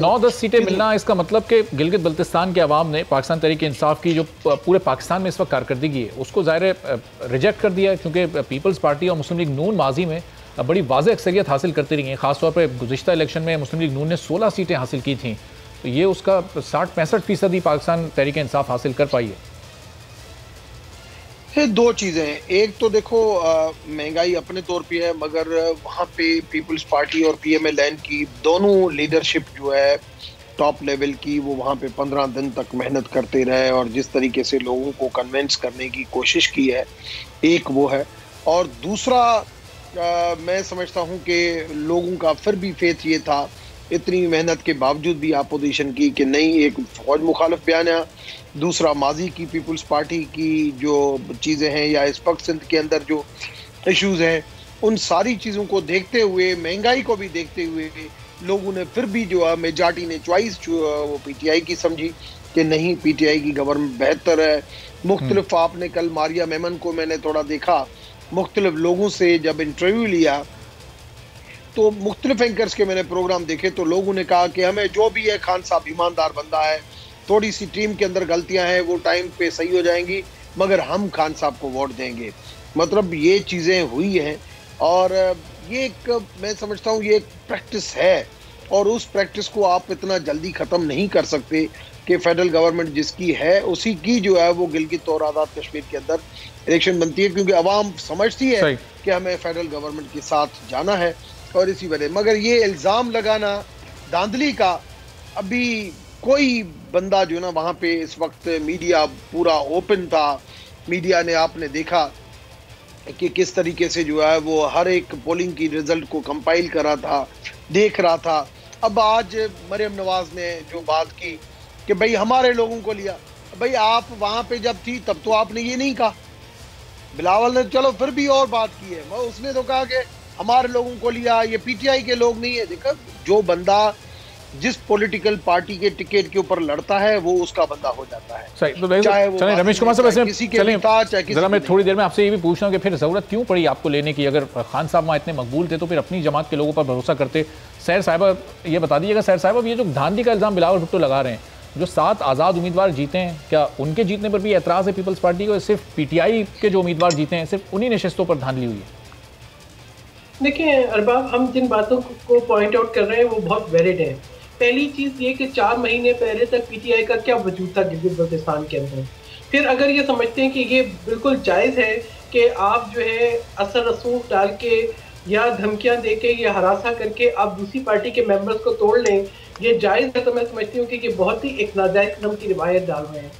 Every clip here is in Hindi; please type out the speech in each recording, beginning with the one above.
9-10 सीटें मिलना, इसका मतलब कि गिलगित बल्तिस्तान के अवाम ने पाकिस्तान तहरीक इंसाफ की जो पूरे पाकिस्तान में इस वक्त कारकर्दगी है उसको ज़ाहिर रिजेक्ट कर दिया है, क्योंकि पीपल्स पार्टी और मुस्लिम लीग नून माजी में बड़ी वाज़ेह अक्सरियत हासिल करती रही हैं। खासतौर पर गुज़िश्ता इलेक्शन में मुस्लिम लीग नून ने 16 सीटें हासिल की थी, तो ये उसका 60-65% ही पाकिस्तान तहरीक इंसाफ हासिल कर पाई है। ये दो चीज़ें हैं, एक तो देखो महंगाई अपने तौर पे है, मगर वहाँ पे पीपल्स पार्टी और PMLN की दोनों लीडरशिप जो है टॉप लेवल की, वो वहाँ पे 15 दिन तक मेहनत करते रहे और जिस तरीके से लोगों को कन्विंस करने की कोशिश की है, एक वो है। और दूसरा मैं समझता हूँ कि लोगों का फिर भी फेथ ये था, इतनी मेहनत के बावजूद भी अपोजिशन की, कि नहीं, एक फौज मुखालिफ बयान, दूसरा माजी की पीपल्स पार्टी की जो चीज़ें हैं या इस वक्त सिंध के अंदर जो इश्यूज हैं, उन सारी चीज़ों को देखते हुए, महंगाई को भी देखते हुए, लोगों ने फिर भी जो है मेजॉरिटी ने चॉइस जो वो PTI की समझी कि नहीं, PTI की गवर्नमेंट बेहतर है। मुख्तलिफ, आपने कल मारिया मेमन को मैंने थोड़ा देखा, मुख्तलिफ लोगों से जब इंटरव्यू लिया तो मुख्तलिफ एंकर्स के मैंने प्रोग्राम देखे, तो लोगों ने कहा कि हमें जो भी है, खान साहब ईमानदार बंदा है, थोड़ी सी टीम के अंदर गलतियां हैं वो टाइम पे सही हो जाएंगी, मगर हम खान साहब को वोट देंगे। मतलब ये चीज़ें हुई हैं और ये एक, मैं समझता हूँ ये एक प्रैक्टिस है और उस प्रैक्टिस को आप इतना जल्दी ख़त्म नहीं कर सकते कि फेडरल गवर्नमेंट जिसकी है उसी की जो है वो गिलगित और आज़ाद कश्मीर के अंदर इलेक्शन बनती है, क्योंकि अवाम समझती है कि हमें फेडरल गवर्नमेंट के साथ जाना है और इसी वजह। मगर ये इल्ज़ाम लगाना धांधली का, अभी कोई बंदा जो है ना वहाँ पे इस वक्त मीडिया पूरा ओपन था, मीडिया ने आपने देखा कि किस तरीके से जो है वो हर एक पोलिंग की रिजल्ट को कंपाइल कर रहा था, देख रहा था। अब आज मरियम नवाज ने जो बात की कि भाई हमारे लोगों को लिया, भाई आप वहाँ पे जब थी तब तो आपने ये नहीं कहा। बिलावल ने चलो फिर भी और बात की है, उसने तो कहा कि हमारे लोगों को लिया, ये PTI के लोग नहीं है। देखो, जो बंदा जिस पॉलिटिकल पार्टी के टिकट के ऊपर लड़ता है वो उसका बंदा हो जाता है। सही, तो चलें रमेश कुमार साहब, वैसे जरा मैं थोड़ी देर में आपसे ये भी पूछना हूँ कि फिर ज़रूरत क्यों पड़ी आपको लेने की? अगर खान साहब वहाँ इतने मकबूल थे तो फिर अपनी जमात के लोगों पर भरोसा करते। सैर साहिबा ये बता दीजिएगा, सैर साहिबा ये जो धांधली का इल्ज़ाम बिलावल भुट्टो लगा रहे हैं, जो 7 आज़ाद उम्मीदवार जीते हैं, क्या उनके जीतने पर भी एतराज़ है पीपल्स पार्टी को? सिर्फ PTI के जो उम्मीदवार जीते हैं सिर्फ उन्हीं नशस्तों पर धांधली हुई है? देखिए अरबाब, हम जिन बातों को पॉइंट आउट कर रहे हैं वो बहुत वैलिड है। पहली चीज़ ये कि 4 महीने पहले तक PTI का क्या वजूद था गिलगित बल्तिस्तान के अंदर। फिर अगर ये समझते हैं कि ये बिल्कुल जायज़ है कि आप जो है असर रसूख डाल के या धमकियां दे के या हरासा करके आप दूसरी पार्टी के मेंबर्स को तोड़ लें, ये जायज़ है, तो मैं समझती हूँ कि ये बहुत ही एक नाजायज़ किस्म की रिवायत डाल रहे हैं।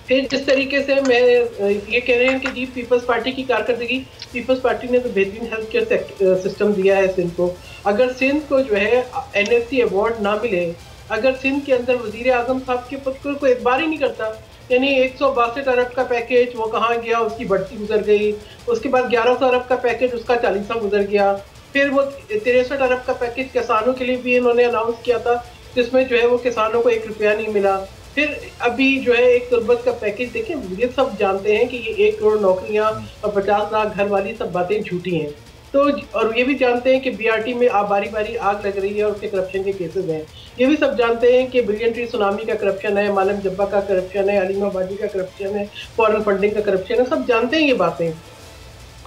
फिर जिस तरीके से मैं ये कह रहे हैं कि जी पीपल्स पार्टी की कारकर्दगी, पीपल्स पार्टी ने तो बेहतरीन हेल्थ केयर सिस्टम दिया है सिंध को। अगर सिंध को जो है NFC अवार्ड ना मिले, अगर सिंध के अंदर वजीर आजम साहब के पद को एक बार ही नहीं करता, यानी 162 अरब का पैकेज वो कहाँ गया, उसकी बढ़ती गुजर गई। उसके बाद 1100 अरब का पैकेज उसका 40वां गुजर गया। फिर वो 63 अरब का पैकेज किसानों के लिए भी इन्होंने अनाउंस किया था, जिसमें जो है वो किसानों को 1 रुपया नहीं मिला। फिर अभी जो है एक तुरबत का पैकेज देखें, ये सब जानते हैं कि ये 1 करोड़ नौकरियां और 50 लाख घर वाली सब बातें झूठी हैं। तो और ये भी जानते हैं कि BRT में बारी बारी आग लग रही है और उसके करप्शन के केसेस हैं। ये भी सब जानते हैं कि ब्रिलियंट ट्री सुनामी का करप्शन है, मालम जब्बा का करप्शन है, हलीमा बाजी का करप्शन है, फॉरेन फंडिंग का करप्शन है, सब जानते हैं ये बातें।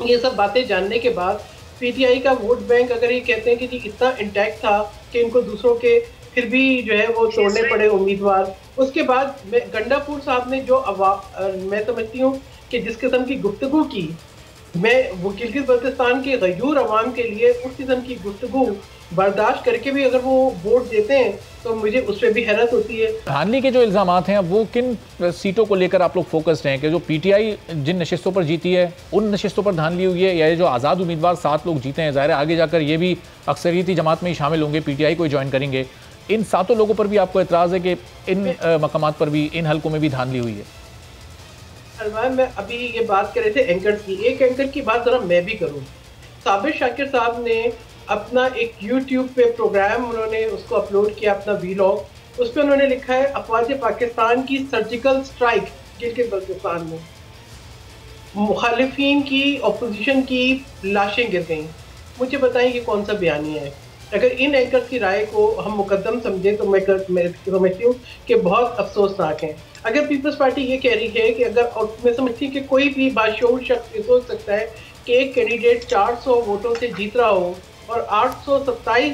ये सब बातें जानने के बाद PTI का वोट बैंक अगर ये कहते हैं कि जी इतना इंटैक्ट था कि इनको दूसरों के फिर भी जो है वो तोड़ने पड़े उम्मीदवार। उसके बाद गंडापुर साहब ने जो मैं समझती हूँ कि जिस किस्म की गुफ्तगू की, मैं वो गिलगित बल्तिस्तान के गयूर अवाम के लिए उस किस्म की गुफ्तगू बर्दाश्त करके भी अगर वो वोट देते हैं तो मुझे उस पर भी हैरत होती है। धांधली के जो इल्ज़ामात हैं वो किन सीटों को लेकर आप लोग फोकस्ड हैं? कि जो PTI जिन नशस्तों पर जीती है उन नशस्तों पर धांधली हुई है, या जो आज़ाद उम्मीदवार 7 लोग जीते हैं, ज़ाहिर है आगे जाकर ये भी अक्सरियती जमात में ही शामिल होंगे, PTI को ज्वाइन करेंगे, इन 7 लोगों पर भी आपको एतराज़ है कि इन मकामात पर भी, इन हलकों में भी धांधली हुई है? सलमान, मैं अभी ये बात कर रहे थे एंकर्स की, एक एंकर की बात जरा मैं भी करूं। साबिर शाकिर साहब ने अपना एक YouTube पे प्रोग्राम उन्होंने उसको अपलोड किया, अपना वीलॉग। उस पर उन्होंने लिखा है अफवाज पाकिस्तान की सर्जिकल स्ट्राइक गिलगित बल्तिस्तान में, मुखालिफिन की, अपोजिशन की लाशें गिर गईं। मुझे बताएं ये कौन सा बयानिया है? अगर इन एंकर्स की राय को हम मुकद्दम समझें तो मैं समझती हूँ कि बहुत अफसोसनाक है। अगर पीपल्स पार्टी ये कह रही है कि अगर, और मैं समझती हूँ कि कोई भी बाशऊर शख्स ये सोच सकता है कि एक कैंडिडेट 400 वोटों से जीत रहा हो और 827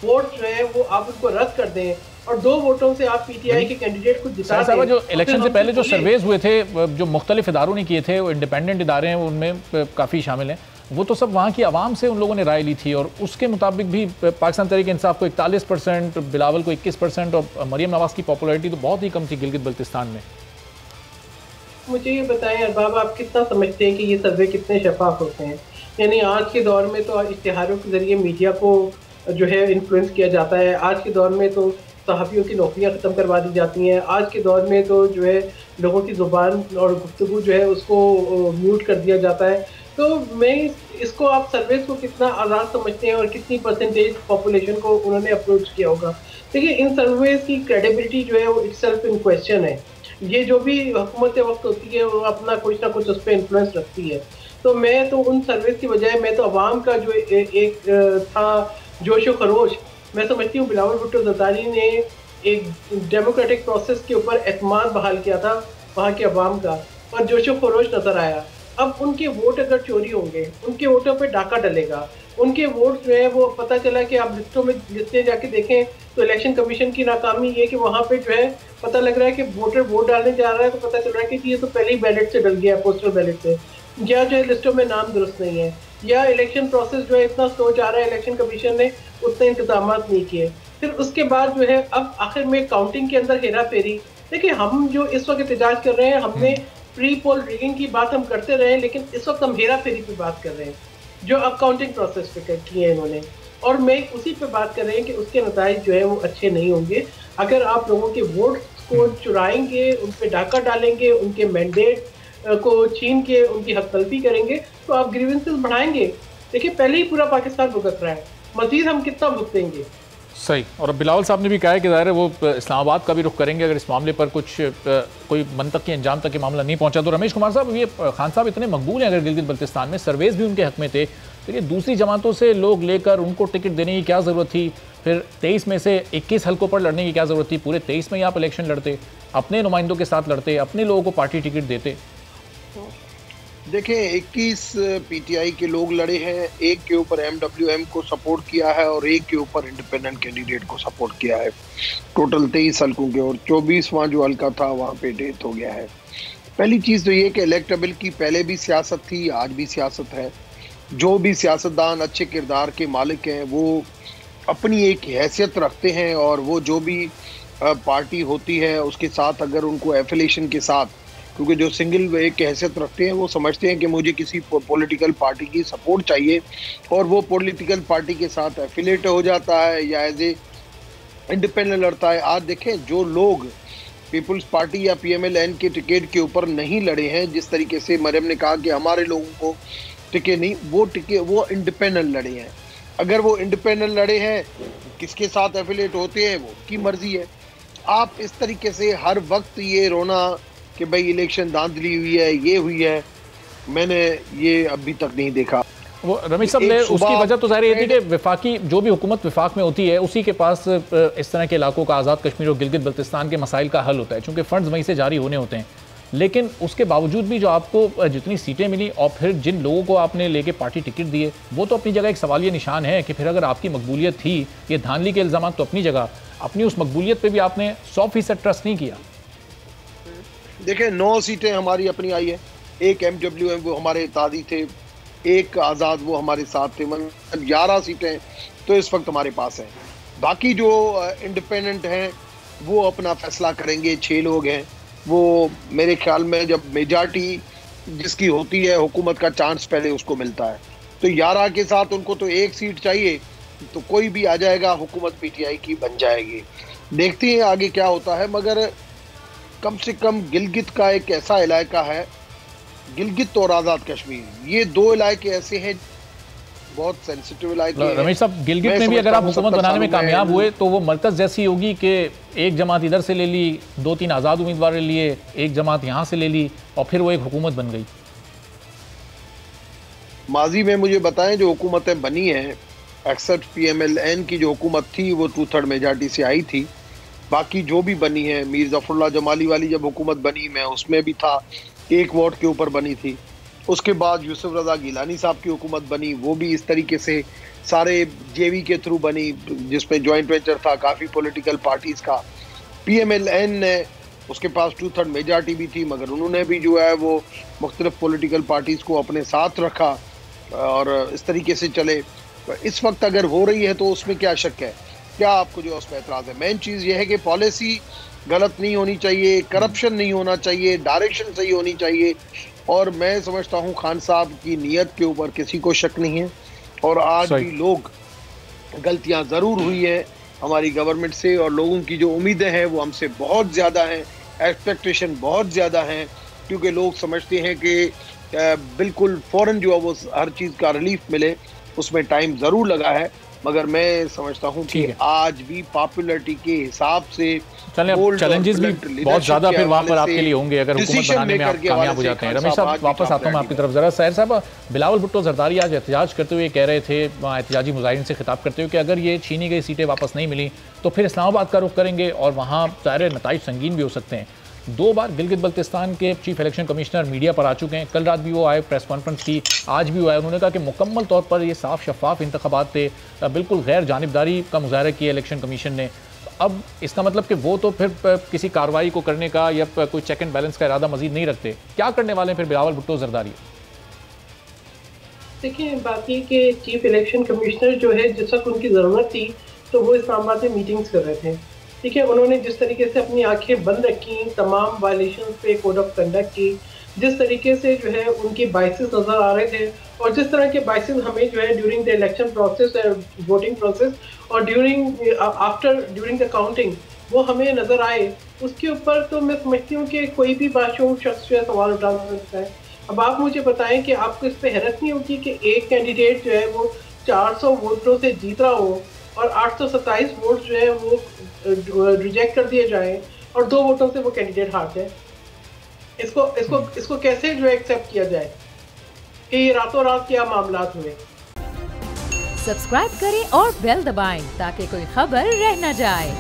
वोट जो है वो आप उसको रद्द कर दें और 2 वोटों से आप पीटीआई के कैंडिडेट को जिता दें। जो इलेक्शन से पहले जो सर्वेज हुए थे, जो मुख्तलिफ इदारों ने किए थे, वो इंडिपेंडेंट इदारे हैं, उनमें काफ़ी शामिल हैं, वो तो सब वहाँ की आवाम से उन लोगों ने राय ली थी और उसके मुताबिक भी पाकिस्तान तहरीक इंसाफ को 41%, बिलावल को 21% और मरियम नवाज की पॉपुलैरिटी तो बहुत ही कम थी गिलगित बल्तिस्तान में। मुझे ये बताएं अरबाब, आप कितना समझते हैं कि ये सर्वे कितने शफाफ होते हैं? यानी आज के दौर में तो इश्तिहारों के जरिए मीडिया को जो है इन्फ्लुएंस किया जाता है, आज के दौर में तो सहाफ़ियों की नौकरियां ख़त्म करवा दी जाती हैं, आज के दौर में तो जो है लोगों की ज़ुबान और गुफ्तगू जो है उसको म्यूट कर दिया जाता है। तो मैं इसको आप सर्विस को कितना आज़ाद समझते हैं और कितनी परसेंटेज पॉपुलेशन को उन्होंने अप्रोच किया होगा? देखिए, इन सर्वेस की क्रेडिबिलिटी जो है वो इटसेल्फ इन क्वेश्चन है। ये जो भी हुकूमत वक्त होती है वो अपना कुछ ना कुछ उस पर इन्फ्लुएंस रखती है। तो मैं तो उन सर्विस की बजाय मैं तो अवाम का जो एक था जोश व खरोश, मैं समझती हूँ बिलावल भुट्टो ज़रदारी ने एक डेमोक्रेटिक प्रोसेस के ऊपर एतमाद बहाल किया था वहाँ के अवाम का, और जोश व खरोश नज़र आया। अब उनके वोट अगर चोरी होंगे, उनके वोटों पे डाका डलेगा, उनके वोट जो है वो पता चला कि आप लिस्टें जाके देखें तो इलेक्शन कमीशन की नाकामी ये कि वहाँ पे जो है पता लग रहा है कि वोटर वोट डालने जा रहा है तो पता चल रहा है कि ये तो पहले ही बैलेट से डल गया, पोस्टल बैलेट से, या जो है लिस्टों में नाम दुरुस्त नहीं है, या इलेक्शन प्रोसेस जो है इतना स्लो जा रहा है, इलेक्शन कमीशन ने उतने इंतजाम नहीं किए। फिर उसके बाद जो है अब आखिर में काउंटिंग के अंदर हेरा फेरी। देखिए, हम जो इस वक्त एहतजाज कर रहे हैं, हमने प्री पोल रिगिंग की बात हम करते रहे, लेकिन इस वक्त हम हेरा फेरी की बात कर रहे हैं जो अब काउंटिंग प्रोसेस पे किए हैं इन्होंने, और मैं उसी पे बात कर रहे हैं कि उसके नतीजे जो है वो अच्छे नहीं होंगे। अगर आप लोगों के वोट को चुराएंगे, उन पे डाका डालेंगे, उनके मैंडेट को छीन के उनकी हक तलफी करेंगे तो आप ग्रीवेंसेस बढ़ाएंगे। देखिए, पहले ही पूरा पाकिस्तान भुगत रहा है, मजीद हम कितना भुगतेंगे? सही। और बिलावल साहब ने भी कहा है कि ज़ाहिर है वो इस्लामाबाद का भी रुख करेंगे अगर इस मामले पर कुछ कोई मंतक के अंजाम तक ये मामला नहीं पहुंचा। तो रमेश कुमार साहब, ये खान साहब इतने मकबूल हैं अगर गिलगित बल्तिस्तान में, सर्वेज भी उनके हक में थे, तो ये दूसरी जमातों से लोग लेकर उनको टिकट देने की क्या ज़रूरत थी? फिर 23 में से 21 हल्कों पर लड़ने की क्या ज़रूरत थी? पूरे 23 में ही आप इलेक्शन लड़ते, अपने नुमाइंदों के साथ लड़ते, अपने लोगों को पार्टी टिकट देते। देखें, 21 पीटीआई के लोग लड़े हैं, एक के ऊपर एमडब्ल्यूएम को सपोर्ट किया है और एक के ऊपर इंडिपेंडेंट कैंडिडेट को सपोर्ट किया है। टोटल 23 हल्कों के, और 24वां जो हल्का था वहाँ पे डेथ हो गया है। पहली चीज़ तो ये कि इलेक्टेबल की पहले भी सियासत थी, आज भी सियासत है। जो भी सियासतदान अच्छे किरदार के मालिक हैं वो अपनी एक हैसियत रखते हैं, और वो जो भी पार्टी होती है उसके साथ अगर उनको एफिलेशन के साथ, क्योंकि जो सिंगल एक हैसियत रखते हैं वो समझते हैं कि मुझे किसी पॉलिटिकल पार्टी की सपोर्ट चाहिए और वो पॉलिटिकल पार्टी के साथ एफिलेट हो जाता है या एज ए इंडिपेंडेंट लड़ता है। आज देखें, जो लोग पीपल्स पार्टी या पीएमएलएन के टिकट के ऊपर नहीं लड़े हैं, जिस तरीके से मरियम ने कहा कि हमारे लोगों को टिकट नहीं, वो इंडिपेंडेंट लड़े हैं। अगर वो इंडिपेंडेंट लड़े हैं, किसके साथ एफिलेट होते हैं वो की मर्जी है। आप इस तरीके से हर वक्त ये रोना कि भाई इलेक्शन धांधली हुई है, ये हुई है, मैंने ये अभी तक नहीं देखा। वो रमेश साहब ने उसकी वजह तो ज़ाहिर ये थी कि विफाकी जो भी हुकूमत विफाक में होती है उसी के पास इस तरह के इलाकों का, आज़ाद कश्मीर और गिलगित बल्तिस्तान के मसाइल का हल होता है, चूँकि फ़ंड्स वहीं से जारी होने होते हैं। लेकिन उसके बावजूद भी जो आपको जितनी सीटें मिली और फिर जिन लोगों को आपने लेके पार्टी टिकट दिए, वो तो अपनी जगह एक सवालिया निशान है कि फिर अगर आपकी मकबूलियत थी, ये धांधली के इल्ज़ाम तो अपनी जगह, अपनी उस मकबूलियत पर भी आपने 100% ट्रस्ट नहीं किया। देखें, 9 सीटें हमारी अपनी आई है, एक एमडब्ल्यूएम वो हमारे इत्तेहादी थे, एक आज़ाद वो हमारे साथ थे, मतलब 11 सीटें तो इस वक्त हमारे पास हैं। बाकी जो इंडिपेंडेंट हैं वो अपना फैसला करेंगे। 6 लोग हैं, वो मेरे ख्याल में जब मेजॉरिटी जिसकी होती है हुकूमत का चांस पहले उसको मिलता है, तो 11 के साथ उनको तो 1 सीट चाहिए, तो कोई भी आ जाएगा, हुकूमत पीटीआई की बन जाएगी। देखते हैं आगे क्या होता है, मगर कम से कम गिलगित का एक ऐसा इलाका है, गिलगित और आज़ाद कश्मीर, ये 2 इलाके ऐसे हैं बहुत सेंसिटिव इलाके हैं। रमेश साहब, गिलगित में भी अगर आप हुकूमत बनाने में कामयाब हुए तो वो मरकज़ जैसी होगी कि एक जमात इधर से ले ली, 2-3 आज़ाद उम्मीदवार ले लिए, एक जमात यहाँ से ले ली और फिर वो एक हुकूमत बन गई। माजी में मुझे बताएं जो हुकूमतें बनी हैं एक्सेप्ट PMLN की जो हुकूमत थी वो 2/3 मेजॉरिटी से आई थी। बाकी जो भी बनी है, मीर जफरुल्लाह जमाली वाली जब हुकूमत बनी मैं उसमें भी था, 1 वोट के ऊपर बनी थी। उसके बाद यूसुफ रजा गिलानी साहब की हुकूमत बनी, वो भी इस तरीके से सारे JV के थ्रू बनी, जिसमें जॉइंट वेंचर था काफ़ी पॉलिटिकल पार्टीज़ का। PMLN ने उसके पास 2/3 मेजॉरिटी भी थी, मगर उन्होंने भी जो है वो मुख्तलिफ पॉलिटिकल पार्टीज़ को अपने साथ रखा और इस तरीके से चले। इस वक्त अगर हो रही है तो उसमें क्या शक है, क्या आपको जो उसमें एतराज़ है? मेन चीज़ ये है कि पॉलिसी गलत नहीं होनी चाहिए, करप्शन नहीं होना चाहिए, डायरेक्शन सही होनी चाहिए। और मैं समझता हूँ खान साहब की नीयत के ऊपर किसी को शक नहीं है। और आज भी लोग, गलतियाँ ज़रूर हुई है हमारी गवर्नमेंट से, और लोगों की जो उम्मीदें हैं वो हमसे बहुत ज़्यादा हैं, एक्सपेक्टेशन बहुत ज़्यादा हैं, क्योंकि लोग समझते हैं कि बिल्कुल फ़ौरन जो है वो हर चीज़ का रिलीफ मिले, उसमें टाइम ज़रूर लगा है। मगर मैं समझता हूँ कि आज भी पॉपुलैरिटी के हिसाब से चैलेंजेस भी बहुत ज़्यादा फिर वहाँ पर आपके लिए होंगे अगर हुकूमत बनाने में आप कामयाब हो जाते हैं। रमेश साहब, वापस आता हूँ आपकी तरफ ज़रा। सैर साहब, बिलावल भुट्टो जरदारी आज एहतजाज करते हुए कह रहे थे, एहतजाजी मुजाहिरीन से खिताब करते हुए, कि अगर ये छीनी गई सीटें वापस नहीं मिली तो फिर इस्लामाबाद का रुख करेंगे और वहाँ सारे नताइज संगीन भी हो सकते हैं। 2 बार गिलगित बल्तिस्तान के चीफ इलेक्शन कमिश्नर मीडिया पर आ चुके हैं, कल रात भी वो आए, प्रेस कॉन्फ्रेंस की, आज भी वो आए। उन्होंने कहा कि मुकम्मल तौर पर ये साफ शफाफ इंतखाबात थे, बिल्कुल गैर जानिबदारी का मुजाहरा किया इलेक्शन कमीशन ने। अब इसका मतलब कि वो तो फिर किसी कार्रवाई को करने का या कोई चेक एंड बैलेंस का इरादा मजीद नहीं रखते। क्या करने वाले हैं फिर बिलावल भुट्टो जरदारी? देखिए, बाकी के चीफ इलेक्शन कमिश्नर जो है, जिस वक्त उनकी ज़रूरत थी तो वो इस्लामाबाद में मीटिंग्स कर रहे थे। ठीक है, उन्होंने जिस तरीके से अपनी आंखें बंद रखी, तमाम वायलेशंस पे कोड ऑफ कंडक्ट की, जिस तरीके से जो है उनकी बाइसेस नज़र आ रहे थे, और जिस तरह के बाइसेस हमें जो है ड्यूरिंग द इलेक्शन प्रोसेस और वोटिंग प्रोसेस और ड्यूरिंग द काउंटिंग वो हमें नज़र आए, उसके ऊपर तो मैं समझती हूँ कि कोई भी बादशाह शख्स जो है सवाल उठा सकता है। अब आप मुझे बताएं कि आपको इस पर हैरत नहीं होगी कि एक कैंडिडेट जो है वो 400 वोटों से जीत रहा हो और 827 वोट जो है वो रिजेक्ट कर दिए जाएं और 2 वोटों से वो कैंडिडेट हार जाए? इसको कैसे जो है एक्सेप्ट किया जाए कि ये रातों रात क्या मामलात हुए? सब्सक्राइब करें और बेल दबाएं ताकि कोई खबर रह न जाए।